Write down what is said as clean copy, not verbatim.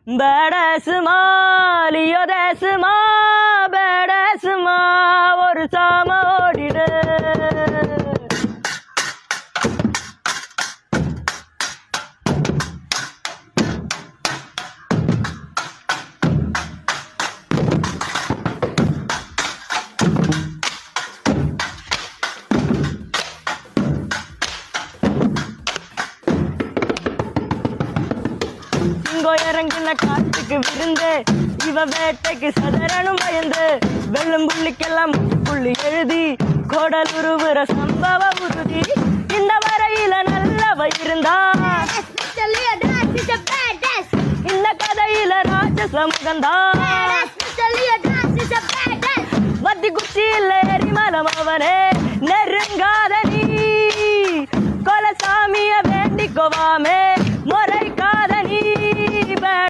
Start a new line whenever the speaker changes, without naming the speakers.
பேடசுமா Leo தேசுமா பேடசுமா ஒரு சாம ஓடிடு இறங்கின காட்டுக்கு விருந்து இவ வேட்டைக்கு சதரனும் பயந்து வெள்ளும் புள்ளிக்கெல்லாம் புள்ளி எழுதி கோடல் உருவுற சம்பவ உறுதி இந்த வரையில நல்லவ இருந்தா இந்த கதையில ராட்சச முகந்தா வத்தி குச்சியில் எரிமலம் அவனே நெருங்காத நீ கொலசாமிய வேண்டிக்கோவாமே மொர